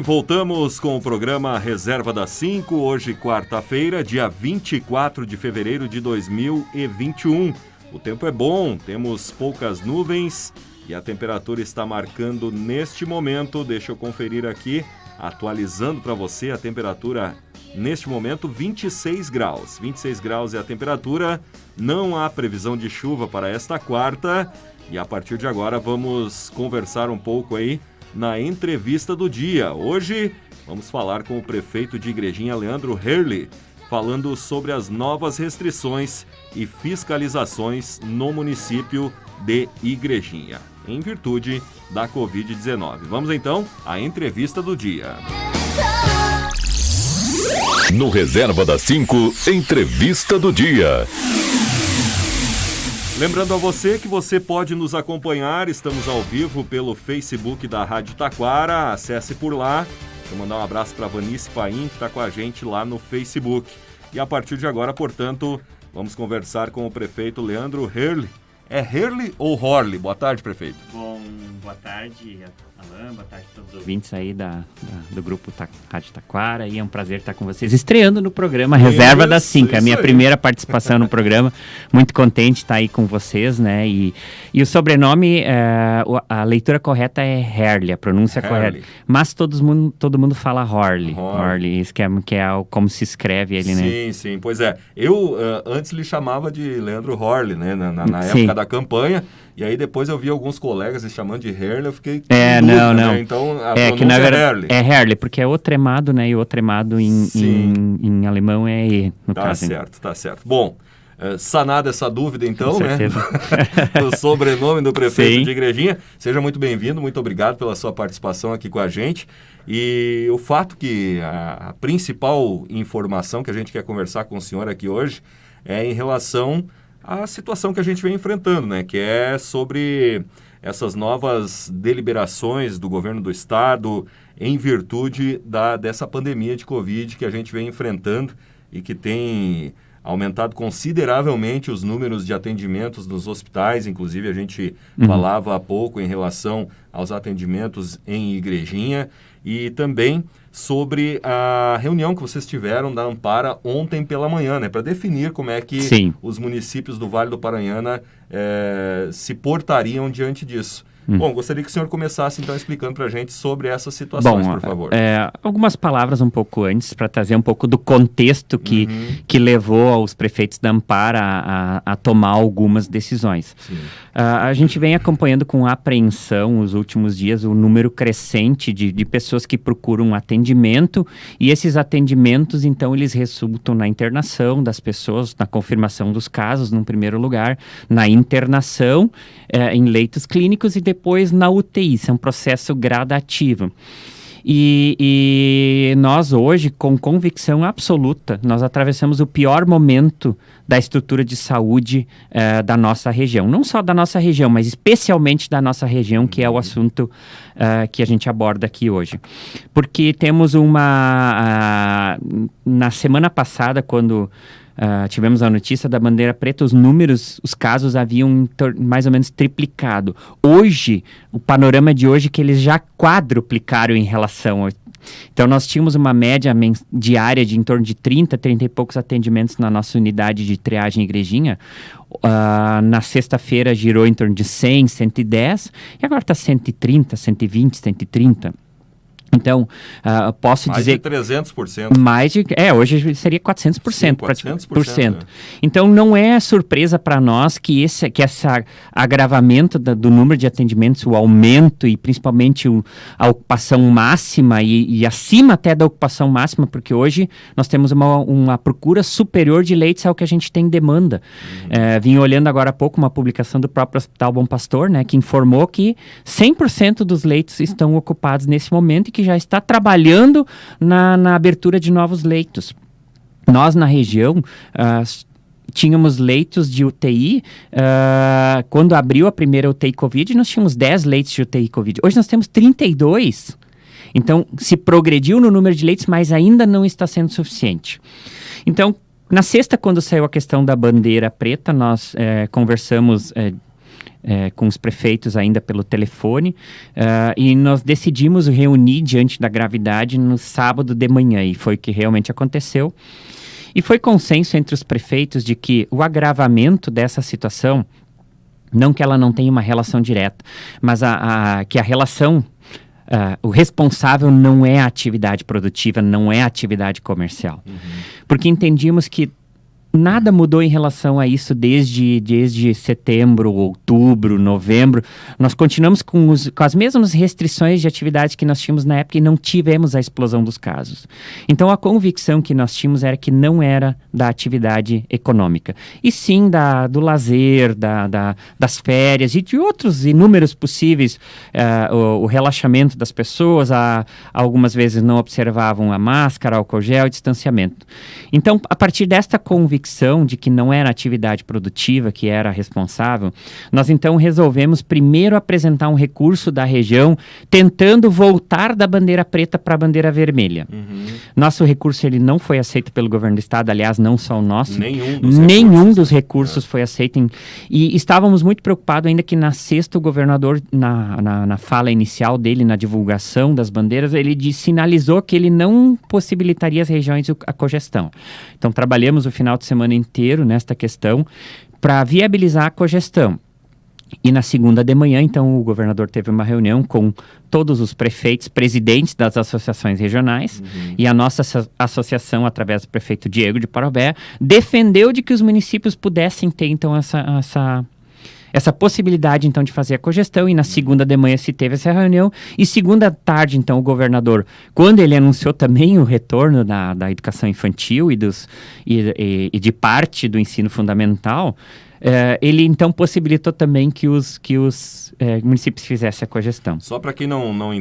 Voltamos com o programa Reserva das 5, hoje quarta-feira, dia 24 de fevereiro de 2021. O tempo é bom, temos poucas nuvens e a temperatura está marcando neste momento, deixa eu conferir aqui, atualizando para você a temperatura neste momento, 26 graus. 26 graus é a temperatura, não há previsão de chuva para esta quarta e a partir de agora vamos conversar um pouco aí na entrevista do dia. Hoje vamos falar com o prefeito de Igrejinha, Leandro Herle, falando sobre as novas restrições e fiscalizações no município de Igrejinha, em virtude da Covid-19. Vamos então à entrevista do dia. No Reserva das 5, entrevista do dia. Lembrando a você que você pode nos acompanhar, estamos ao vivo pelo Facebook da Rádio Taquara, acesse por lá. Vou mandar um abraço para a Vanice Paim, que está com a gente lá no Facebook. E a partir de agora, portanto, vamos conversar com o prefeito Leandro Herle. É Herle ou Horle? Boa tarde, prefeito. Bom, boa tarde, Alain, boa tarde a todos os ouvintes aí do grupo Rádio Taquara, e é um prazer estar com vocês, estreando no programa Reserva das 5, a minha primeira participação no programa, muito contente de estar aí com vocês, né, e o sobrenome, a leitura correta é Herle, a pronúncia correta, mas todo mundo fala Horle, isso que é como se escreve ele, né? Sim, pois é, eu antes lhe chamava de Leandro Horle, né, na época da campanha. E aí depois eu vi alguns colegas se chamando de Herle, eu fiquei não. Né? Então a pronúncia que na verdade Herle. É Herle, porque é o tremado, né? E o tremado em alemão é E, no caso. Tá certo. Bom, sanada essa dúvida então, com certeza, né? O sobrenome do prefeito de Igrejinha. Seja muito bem-vindo, muito obrigado pela sua participação aqui com a gente. E o fato que a principal informação que a gente quer conversar com o senhor aqui hoje é em relação a situação que a gente vem enfrentando, né? Que é sobre essas novas deliberações do governo do estado em virtude dessa pandemia de Covid que a gente vem enfrentando e que tem aumentado consideravelmente os números de atendimentos nos hospitais. Inclusive, a gente falava há pouco em relação aos atendimentos em Igrejinha e também sobre a reunião que vocês tiveram da Ampara ontem pela manhã, né, para definir como é que os municípios do Vale do Paranhana se portariam diante disso. Bom, gostaria que o senhor começasse, então, explicando para a gente sobre essas situações, por favor. Algumas palavras um pouco antes, para trazer um pouco do contexto que levou os prefeitos da Ampara a tomar algumas decisões. A gente vem acompanhando com apreensão, os últimos dias, o número crescente de pessoas que procuram atendimento, e esses atendimentos, então, eles resultam na internação das pessoas, na confirmação dos casos, num primeiro lugar, na internação em leitos clínicos e depois na UTI. Isso é um processo gradativo. E nós hoje, com convicção absoluta, nós atravessamos o pior momento da estrutura de saúde da nossa região. Não só da nossa região, mas especialmente da nossa região, que é o assunto que a gente aborda aqui hoje. Porque temos na semana passada, quando tivemos a notícia da bandeira preta, os casos haviam mais ou menos triplicado. Hoje, o panorama de hoje é que eles já quadruplicaram em relação ao... Então, nós tínhamos uma média diária de em torno de 30 e poucos atendimentos na nossa unidade de triagem Igrejinha. Na sexta-feira girou em torno de 100, 110, e agora está 130, 120, 130. Então, posso dizer... Mais de 300%. Hoje seria 400%. Sim, 400%. Então, não é surpresa para nós que esse agravamento do número de atendimentos, o aumento e principalmente a ocupação máxima e acima até da ocupação máxima, porque hoje nós temos uma procura superior de leitos ao que a gente tem demanda. Vim olhando agora há pouco uma publicação do próprio Hospital Bom Pastor, né, que informou que 100% dos leitos estão ocupados nesse momento e que já está trabalhando na abertura de novos leitos. Nós, na região, tínhamos leitos de UTI. Quando abriu a primeira UTI Covid, nós tínhamos 10 leitos de UTI Covid. Hoje nós temos 32. Então, se progrediu no número de leitos, mas ainda não está sendo suficiente. Então, na sexta, quando saiu a questão da bandeira preta, nós conversamos... com os prefeitos ainda pelo telefone, e nós decidimos reunir diante da gravidade no sábado de manhã, e foi o que realmente aconteceu. E foi consenso entre os prefeitos de que o agravamento dessa situação, não que ela não tenha uma relação direta, mas que a relação, o responsável não é a atividade produtiva, não é a atividade comercial. Porque entendíamos que nada mudou em relação a isso desde setembro, outubro, novembro. Nós continuamos com as mesmas restrições de atividade que nós tínhamos na época e não tivemos a explosão dos casos. Então, a convicção que nós tínhamos era que não era da atividade econômica, e sim do lazer, das férias e de outros inúmeros possíveis, o relaxamento das pessoas, algumas vezes não observavam a máscara, álcool gel e distanciamento. Então, a partir desta convicção de que não era atividade produtiva, que era responsável, nós então resolvemos primeiro apresentar um recurso da região tentando voltar da bandeira preta para a bandeira vermelha. Nosso recurso ele não foi aceito pelo governo do estado, aliás, não só o nosso. Nenhum dos recursos foi aceito. E estávamos muito preocupados ainda que na sexta o governador, na fala inicial dele, na divulgação das bandeiras, ele sinalizou que ele não possibilitaria as regiões a cogestão. Então, trabalhamos o final de semana inteiro nesta questão para viabilizar a cogestão. E na segunda de manhã, então, o governador teve uma reunião com todos os prefeitos, presidentes das associações regionais, e a nossa associação, através do prefeito Diego de Parobé, defendeu de que os municípios pudessem ter, então, essa possibilidade, então, de fazer a cogestão, e na segunda de manhã se teve essa reunião, e segunda tarde, então, o governador, quando ele anunciou também o retorno da educação infantil e de parte do ensino fundamental, ele, então, possibilitou também que os municípios fizessem a cogestão. Só para quem não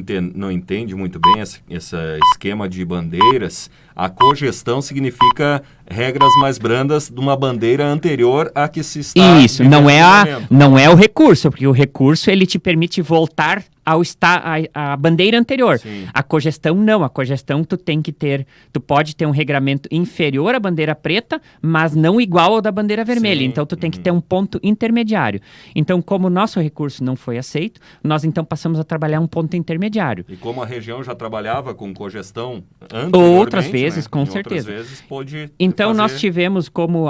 entende muito bem esse esquema de bandeiras, a cogestão significa regras mais brandas de uma bandeira anterior à que se está... Isso, não é o recurso, porque o recurso ele te permite voltar à bandeira anterior. Sim. A cogestão não, a cogestão tu pode ter um regramento inferior à bandeira preta, mas não igual ao da bandeira vermelha. Sim. Então tu tem que ter um ponto intermediário. Então, como o nosso recurso não foi aceito, nós então passamos a trabalhar um ponto intermediário. E como a região já trabalhava com cogestão anteriormente, outras vezes, com certeza. Outras vezes pôde então, fazer... nós tivemos como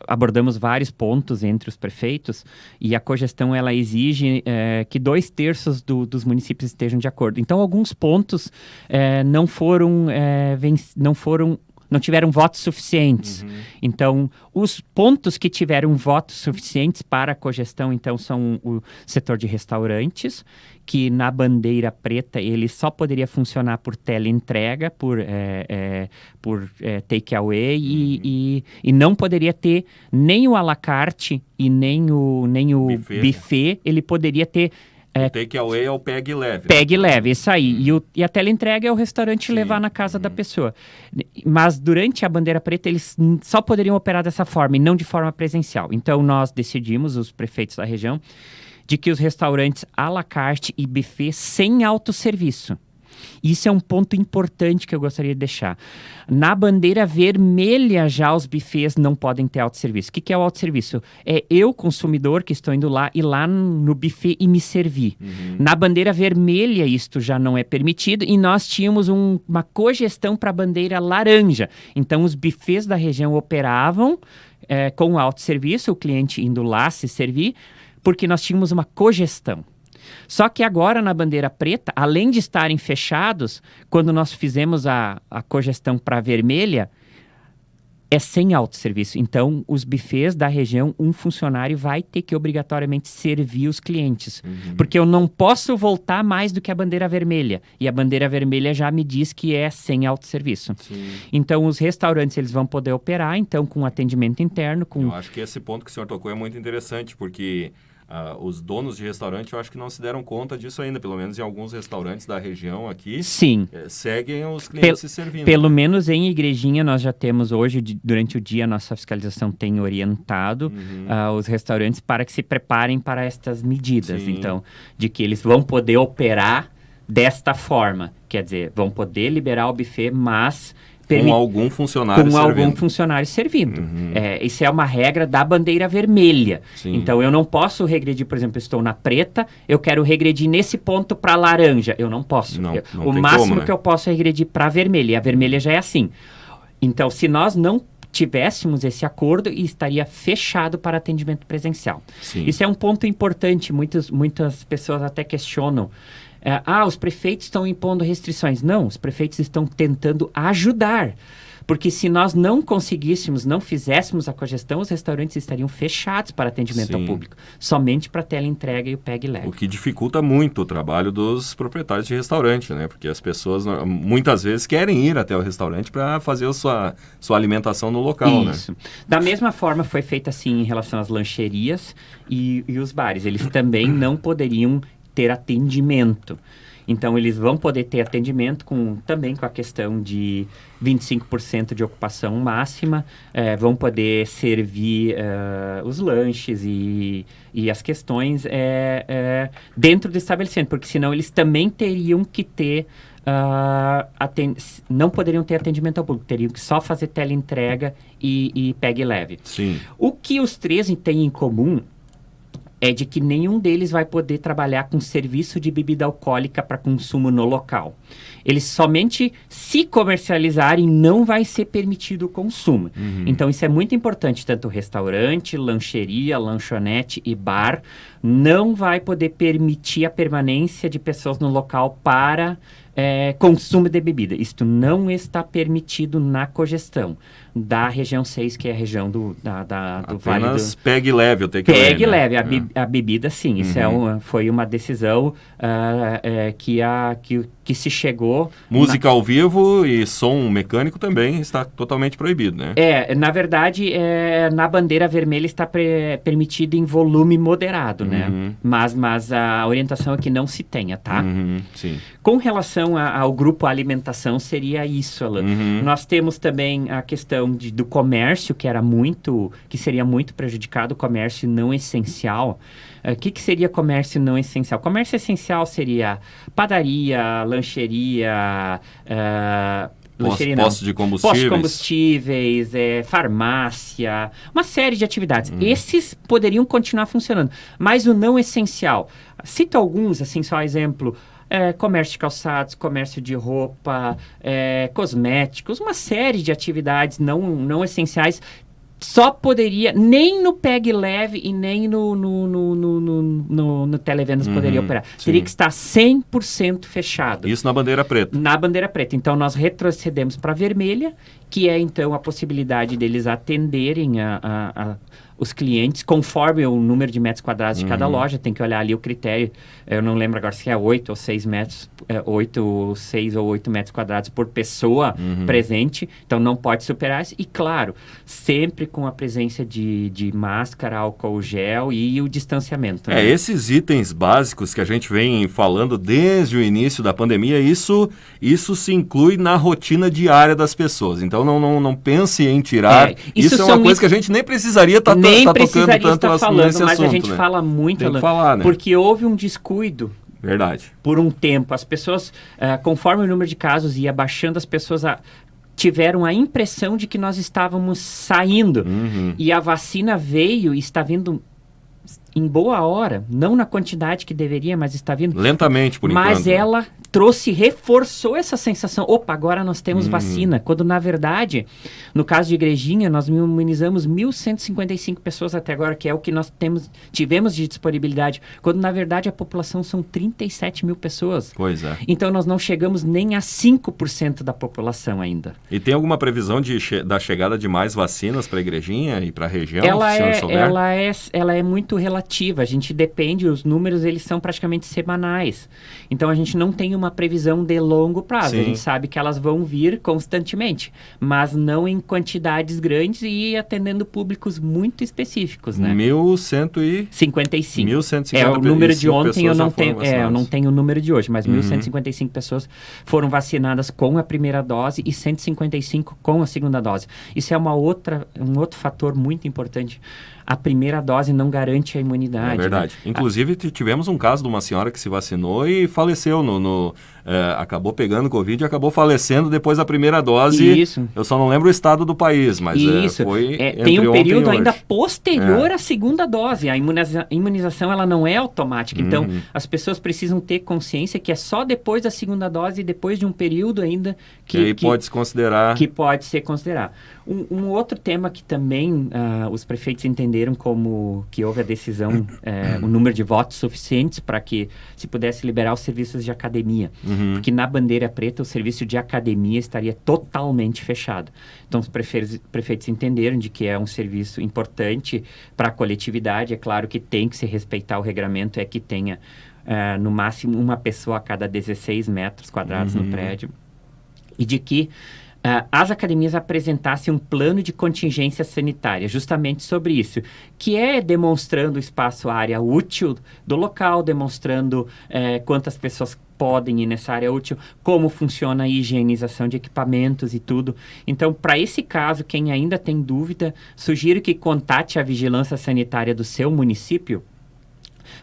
abordamos vários pontos entre os prefeitos, e a cogestão ela exige que 2/3 dos municípios estejam de acordo. Então, alguns pontos não tiveram votos suficientes. Então, os pontos que tiveram votos suficientes para a cogestão, então, são o setor de restaurantes, que na bandeira preta ele só poderia funcionar por teleentrega, por take-away, e não poderia ter nem o à la carte e nem o buffet. Ele poderia ter... O take-away é o pegue e leve. Pegue e leve, isso aí. E a teleentrega é o restaurante levar na casa da pessoa. Mas durante a bandeira preta, eles só poderiam operar dessa forma e não de forma presencial. Então, nós decidimos, os prefeitos da região, de que os restaurantes à la carte e buffet sem autosserviço. Isso é um ponto importante que eu gostaria de deixar. Na bandeira vermelha, já os buffets não podem ter autosserviço. O que é o autosserviço? É eu, consumidor, que estou indo lá, ir lá no buffet e me servir. Na bandeira vermelha, isto já não é permitido, e nós tínhamos uma cogestão para a bandeira laranja. Então, os buffets da região operavam com autosserviço, o cliente indo lá se servir, porque nós tínhamos uma cogestão. Só que agora na bandeira preta, além de estarem fechados, quando nós fizemos a cogestão para vermelha, é sem autosserviço. Então, os buffets da região, um funcionário vai ter que obrigatoriamente servir os clientes. Porque eu não posso voltar mais do que a bandeira vermelha. E a bandeira vermelha já me diz que é sem autosserviço. Então, os restaurantes, eles vão poder operar, então, com atendimento interno. Eu acho que esse ponto que o senhor tocou é muito interessante, porque... os donos de restaurante, eu acho que não se deram conta disso ainda, pelo menos em alguns restaurantes da região aqui. Sim. Seguem os clientes se servindo. Pelo menos em Igrejinha, nós já temos hoje, durante o dia, a nossa fiscalização tem orientado os restaurantes para que se preparem para estas medidas. Sim. Então, de que eles vão poder operar desta forma. Quer dizer, vão poder liberar o buffet, mas... Com algum funcionário servindo. Isso é uma regra da bandeira vermelha. Sim. Então, eu não posso regredir, por exemplo, eu estou na preta, eu quero regredir nesse ponto para laranja. Eu não posso. Não o máximo que eu posso é regredir para vermelha. E a vermelha já é assim. Então, se nós não tivéssemos esse acordo, estaria fechado para atendimento presencial. Sim. Isso é um ponto importante. Muitas pessoas até questionam. Os prefeitos estão impondo restrições. Não, os prefeitos estão tentando ajudar. Porque se nós não conseguíssemos, não fizéssemos a cogestão, os restaurantes estariam fechados para atendimento ao público. Somente para teleentrega e o Pega e Leve. O que dificulta muito o trabalho dos proprietários de restaurante, né? Porque as pessoas muitas vezes querem ir até o restaurante para fazer a sua alimentação no local, Isso. né? Da mesma forma foi feito assim em relação às lancherias e os bares. Eles também não poderiam ter atendimento. Então, eles vão poder ter atendimento também com a questão de 25% de ocupação máxima, vão poder servir os lanches e as questões dentro do estabelecimento, porque senão eles também teriam que ter, não poderiam ter atendimento ao público, teriam que só fazer teleentrega e Pega e Leve. Sim. O que os 13 têm em comum é de que nenhum deles vai poder trabalhar com serviço de bebida alcoólica para consumo no local. Eles somente, se comercializarem, não vai ser permitido o consumo. Então, isso é muito importante. Tanto restaurante, lancheria, lanchonete e bar não vai poder permitir a permanência de pessoas no local para consumo de bebida. Isto não está permitido na cogestão da região 6, que é a região do Vale do... Pegue leve, eu tenho que Pegue e leve, a bebida sim, isso foi uma decisão que se chegou... Música ao vivo e som mecânico também está totalmente proibido, né? Na verdade, na bandeira vermelha está permitido em volume moderado, né? Mas a orientação é que não se tenha, tá? Sim. Com relação ao grupo alimentação, seria isso, Alan. Nós temos também a questão do comércio, que seria muito prejudicado, o comércio não essencial. O que seria comércio não essencial? Comércio essencial seria padaria, lancheria... Postos de combustíveis. Postos de combustíveis, farmácia, uma série de atividades. Esses poderiam continuar funcionando, mas o não essencial. Cito alguns, assim, só exemplo... comércio de calçados, comércio de roupa, cosméticos, uma série de atividades não essenciais. Só poderia, nem no Pega e Leve e nem no Televendas poderia operar. Sim. Teria que estar 100% fechado. Isso na bandeira preta. Na bandeira preta. Então, nós retrocedemos para a vermelha, que é, então, a possibilidade deles atenderem os clientes conforme o número de metros quadrados de cada loja. Tem que olhar ali o critério. Eu não lembro agora se é 8 ou 6 metros, 6 ou 8 metros quadrados por pessoa presente. Então, não pode superar isso. E, claro, sempre com a presença de máscara, álcool gel e o distanciamento. Né? Esses itens básicos que a gente vem falando desde o início da pandemia, isso se inclui na rotina diária das pessoas. Então, não pense em tirar. Isso é uma coisa que a gente nem precisaria estar tocando tanto falando, nesse mas assunto, a gente né? fala muito, Tem que falar, né? Porque houve um descuido. Verdade. Por um tempo. As pessoas, conforme o número de casos ia baixando, as pessoas tiveram a impressão de que nós estávamos saindo. E a vacina veio e está vindo em boa hora, não na quantidade que deveria, mas está vindo. Lentamente, por enquanto. Mas ela reforçou essa sensação. Opa, agora nós temos vacina. Quando, na verdade, no caso de Igrejinha, nós imunizamos 1.155 pessoas até agora, que é o que nós tivemos de disponibilidade. Quando, na verdade, a população são 37 mil pessoas. Pois é. Então, nós não chegamos nem a 5% da população ainda. E tem alguma previsão da chegada de mais vacinas para a Igrejinha e para a região? Ela é muito relativa. A gente depende, os números, eles são praticamente semanais. Então, a gente não tem uma previsão de longo prazo. Sim. A gente sabe que elas vão vir constantemente, mas não em quantidades grandes e atendendo públicos muito específicos, né? 1.155. 1.155 o número de ontem eu não vacinadas. tenho o número de hoje, mas 1.155 pessoas foram vacinadas com a primeira dose e 155 com a segunda dose. Isso é um outro fator muito importante. A primeira dose não garante a imunidade. É verdade. Né? Inclusive, tivemos um caso de uma senhora que se vacinou e faleceu. Acabou pegando Covid e acabou falecendo depois da primeira dose. Isso. Eu só não lembro o estado do país, mas foi tem um período ainda hoje. posterior à segunda dose. A imunização ela não é automática. Então, as pessoas precisam ter consciência que é só depois da segunda dose e depois de um período ainda que pode-se considerar. Que pode ser considerado. Um outro tema que também os prefeitos entenderam como que houve a decisão, o número de votos suficientes para que se pudesse liberar os serviços de academia. Porque na bandeira preta o serviço de academia estaria totalmente fechado. Então os prefeitos entenderam de que é um serviço importante para a coletividade. É claro que tem que se respeitar o regramento, é que tenha no máximo uma pessoa a cada 16 metros quadrados no prédio. E de que as academias apresentassem um plano de contingência sanitária, justamente sobre isso, que é demonstrando o espaço, a área útil do local, demonstrando quantas pessoas podem ir nessa área útil, como funciona a higienização de equipamentos e tudo. Então, para esse caso, quem ainda tem dúvida, sugiro que contate a vigilância sanitária do seu município,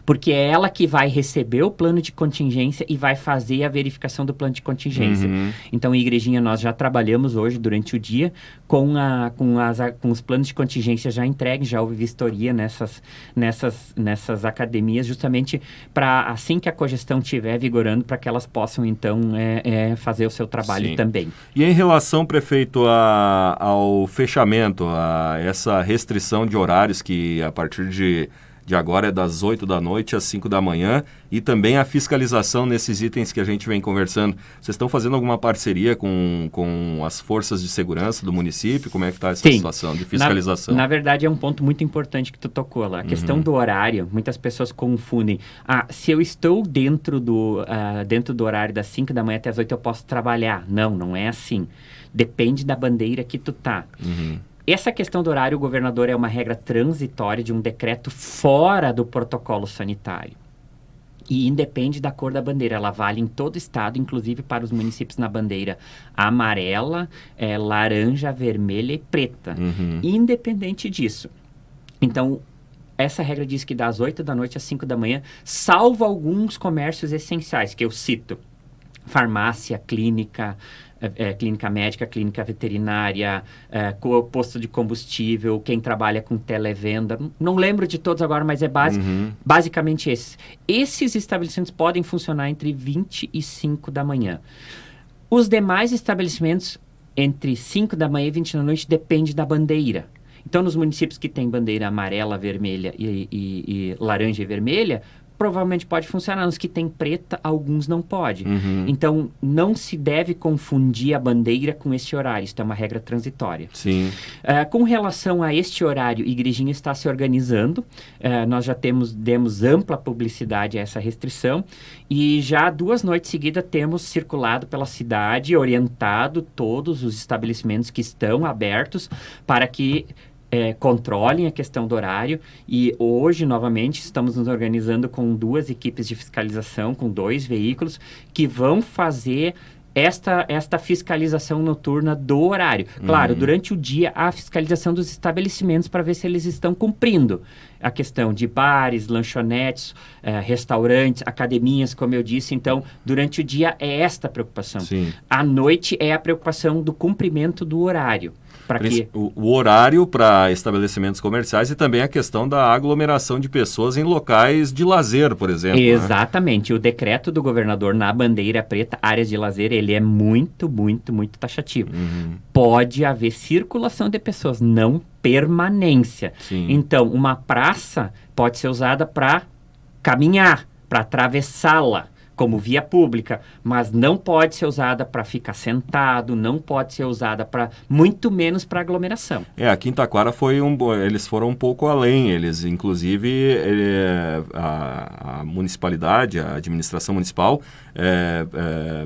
porque é ela que vai receber o plano de contingência e vai fazer a verificação do plano de contingência. Então, em Igrejinha, nós já trabalhamos hoje, durante o dia, com os planos de contingência já entregues, já houve vistoria nessas academias, justamente para, assim que a cogestão estiver vigorando, para que elas possam, então, fazer o seu trabalho também. E em relação, prefeito, ao fechamento, a essa restrição de horários que, a partir de agora é das 8 da noite às 5 da manhã, e também a fiscalização nesses itens que a gente vem conversando. Vocês estão fazendo alguma parceria com as forças de segurança do município? Como é que está essa situação de fiscalização? Na verdade, é um ponto muito importante que tu tocou lá. A questão do horário, muitas pessoas confundem. Se eu estou dentro do horário das 5 da manhã até as 8, eu posso trabalhar. Não é assim. Depende da bandeira que tu tá. Essa questão do horário, o governador, é uma regra transitória de um decreto fora do protocolo sanitário. E independe da cor da bandeira. Ela vale em todo o estado, inclusive para os municípios na bandeira amarela, laranja, vermelha e preta. Independente disso. Então, essa regra diz que das 8 da noite às 5 da manhã, salvo alguns comércios essenciais, que eu cito: farmácia, clínica médica, clínica veterinária, posto de combustível, quem trabalha com televenda. Não lembro de todos agora, mas é basicamente esses. Esses estabelecimentos podem funcionar entre 20 e 5 da manhã. Os demais estabelecimentos, entre 5 da manhã e 20 da noite, depende da bandeira. Então, nos municípios que têm bandeira amarela, vermelha e laranja e vermelha, provavelmente pode funcionar. Nos que tem preta, alguns não pode. Então, não se deve confundir a bandeira com esse horário. Isso é uma regra transitória. Sim. Com relação a este horário, Igrejinha está se organizando. Nós já demos ampla publicidade a essa restrição. E já 2 noites seguidas temos circulado pela cidade, orientado todos os estabelecimentos que estão abertos para que controlem a questão do horário. E hoje, novamente, estamos nos organizando com 2 equipes de fiscalização, com 2 veículos, que vão fazer esta fiscalização noturna do horário. Claro, durante o dia, a fiscalização dos estabelecimentos para ver se eles estão cumprindo. a questão de bares, lanchonetes, restaurantes, academias, como eu disse. Então, durante o dia é esta preocupação. Sim. À noite é a preocupação do cumprimento do horário. O horário para estabelecimentos comerciais e também a questão da aglomeração de pessoas em locais de lazer, por exemplo. Exatamente. Né? O decreto do governador na bandeira preta, áreas de lazer, ele é muito, muito, muito taxativo. Pode haver circulação de pessoas, não permanência. Sim. Então, uma praça pode ser usada para caminhar, para atravessá-la como via pública, mas não pode ser usada para ficar sentado, não pode ser usada para, muito menos para aglomeração. Aqui em Taquara eles foram um pouco além, eles inclusive a municipalidade, a administração municipal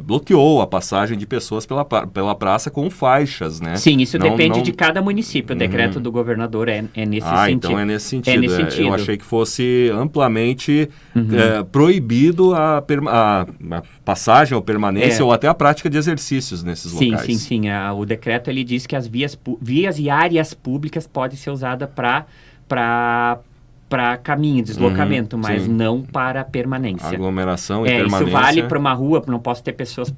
bloqueou a passagem de pessoas pela praça com faixas, né? Sim, isso depende de cada município, o decreto do governador é nesse sentido. Então é nesse sentido. Eu achei que fosse amplamente proibido a passagem ou permanência ou até a prática de exercícios nesses locais. Sim. O decreto ele diz que as vias e áreas públicas podem ser usadas para caminho, deslocamento, mas não para permanência. Aglomeração e permanência. Isso vale para uma rua, não posso ter pessoas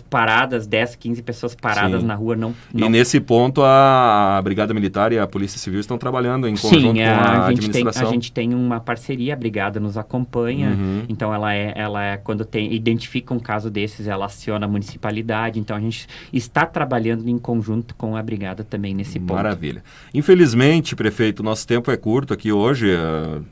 paradas, 10, 15 pessoas paradas na rua, não. E nesse ponto a Brigada Militar e a Polícia Civil estão trabalhando em conjunto com a administração. A gente tem uma parceria, a Brigada nos acompanha, então ela quando identifica um caso desses, ela aciona a municipalidade, então a gente está trabalhando em conjunto com a Brigada também nesse ponto. Maravilha. Infelizmente, prefeito, nosso tempo é curto aqui hoje,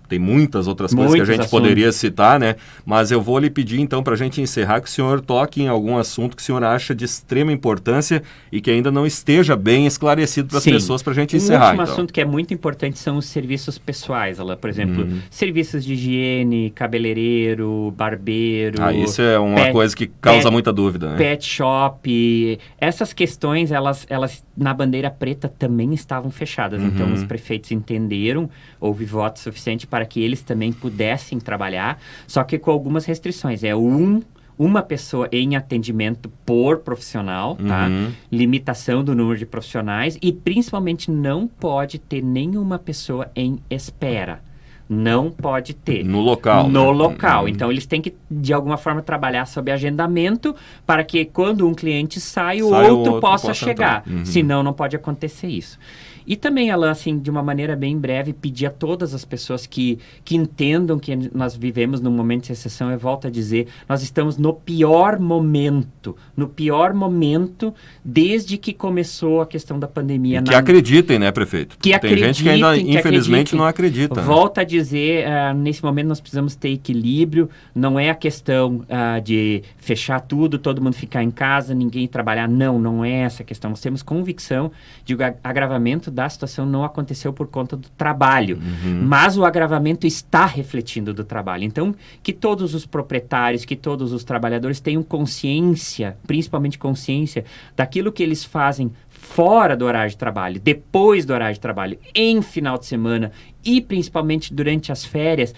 tem muitas outras coisas que a gente poderia citar, né? Mas eu vou lhe pedir então para a gente encerrar que o senhor toque em algum assunto que o senhor acha de extrema importância e que ainda não esteja bem esclarecido para as pessoas, para a gente encerrar. Um último assunto que é muito importante são os serviços pessoais, por exemplo, serviços de higiene, cabeleireiro, barbeiro. Isso é uma coisa que causa muita dúvida, né? Pet shop, essas questões, elas na bandeira preta também estavam fechadas, então os prefeitos entenderam, houve voto suficiente para que eles também pudessem trabalhar, só que com algumas restrições, uma pessoa em atendimento por profissional, tá? Limitação do número de profissionais e principalmente não pode ter nenhuma pessoa em espera. Não pode ter. No local. No local. Então, eles têm que, de alguma forma, trabalhar sob agendamento para que, quando um cliente sai, o outro possa chegar. Senão, não pode acontecer isso. E também, Alan, assim, de uma maneira bem breve, pedir a todas as pessoas que entendam que nós vivemos num momento de recessão, eu volto a dizer, nós estamos no pior momento desde que começou a questão da pandemia. Que acreditem, né, prefeito? Tem gente que ainda, infelizmente, não acredita. Volto a dizer, nesse momento nós precisamos ter equilíbrio, não é a questão de fechar tudo, todo mundo ficar em casa, ninguém trabalhar, não é essa a questão. Nós temos convicção de que o agravamento da situação não aconteceu por conta do trabalho, mas o agravamento está refletindo do trabalho. Então, que todos os proprietários, que todos os trabalhadores tenham consciência, principalmente consciência, daquilo que eles fazem fora do horário de trabalho, depois do horário de trabalho, em final de semana e principalmente durante as férias,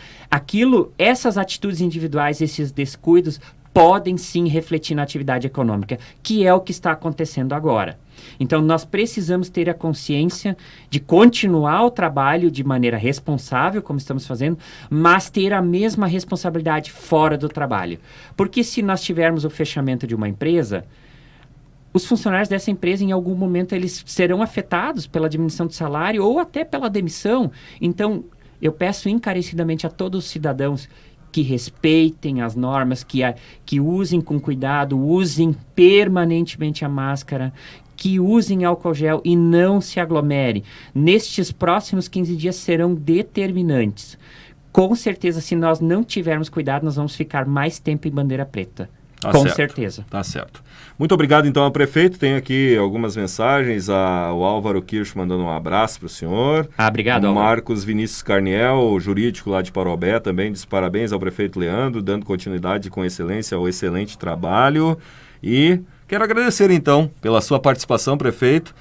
essas atitudes individuais, esses descuidos, podem sim refletir na atividade econômica, que é o que está acontecendo agora. Então, nós precisamos ter a consciência de continuar o trabalho de maneira responsável, como estamos fazendo, mas ter a mesma responsabilidade fora do trabalho. Porque se nós tivermos o fechamento de uma empresa, os funcionários dessa empresa, em algum momento, eles serão afetados pela diminuição de salário ou até pela demissão. Então, eu peço encarecidamente a todos os cidadãos que respeitem as normas, que usem com cuidado, usem permanentemente a máscara, que usem álcool gel e não se aglomerem. Nestes próximos 15 dias serão determinantes. Com certeza, se nós não tivermos cuidado, nós vamos ficar mais tempo em bandeira preta. Com certeza. Tá certo. Muito obrigado, então, ao prefeito. Tem aqui algumas mensagens. O Álvaro Kirsch mandando um abraço para o senhor. Obrigado, Álvaro. Marcos Vinícius Carniel, jurídico lá de Parobé, também diz parabéns ao prefeito Leandro, dando continuidade com excelência ao excelente trabalho. E quero agradecer, então, pela sua participação, prefeito,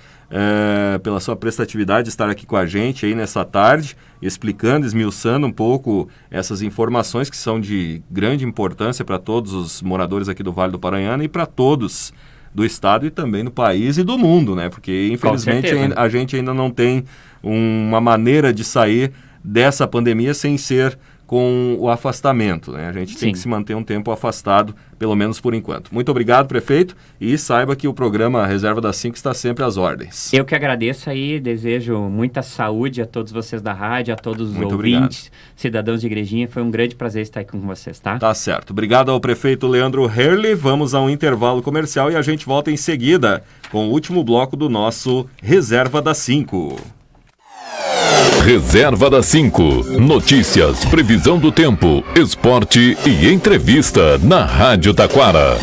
pela sua prestatividade de estar aqui com a gente aí nessa tarde, explicando, esmiuçando um pouco essas informações que são de grande importância para todos os moradores aqui do Vale do Paranhana e para todos do estado e também do país e do mundo, né? Porque, infelizmente, a gente ainda não tem uma maneira de sair dessa pandemia sem ser com o afastamento, né? A gente tem Sim. que se manter um tempo afastado, pelo menos por enquanto. Muito obrigado, prefeito, e saiba que o programa Reserva das 5 está sempre às ordens. Eu que agradeço aí, desejo muita saúde a todos vocês da rádio, a todos os Muito ouvintes, cidadãos de Igrejinha. Foi um grande prazer estar aqui com vocês, tá? Tá certo. Obrigado ao prefeito Leandro Herle. Vamos a um intervalo comercial e a gente volta em seguida com o último bloco do nosso Reserva das 5. Reserva das 5. Notícias, previsão do tempo, esporte e entrevista na Rádio Taquara.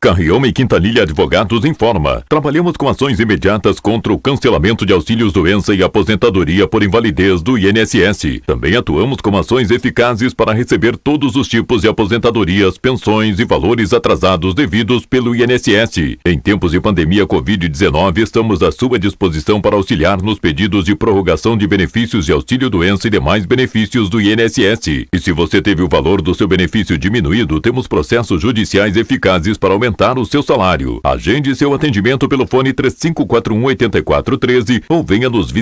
Carrião e Quintanilha Advogados informa. Trabalhamos com ações imediatas contra o cancelamento de auxílios-doença e aposentadoria por invalidez do INSS. Também atuamos com ações eficazes para receber todos os tipos de aposentadorias, pensões e valores atrasados devidos pelo INSS. Em tempos de pandemia Covid-19, estamos à sua disposição para auxiliar nos pedidos de prorrogação de benefícios de auxílio-doença e demais benefícios do INSS. E se você teve o valor do seu benefício diminuído, temos processos judiciais eficazes para aumentar o seu salário. Agende seu atendimento pelo fone 3541-8413 ou venha nos visitar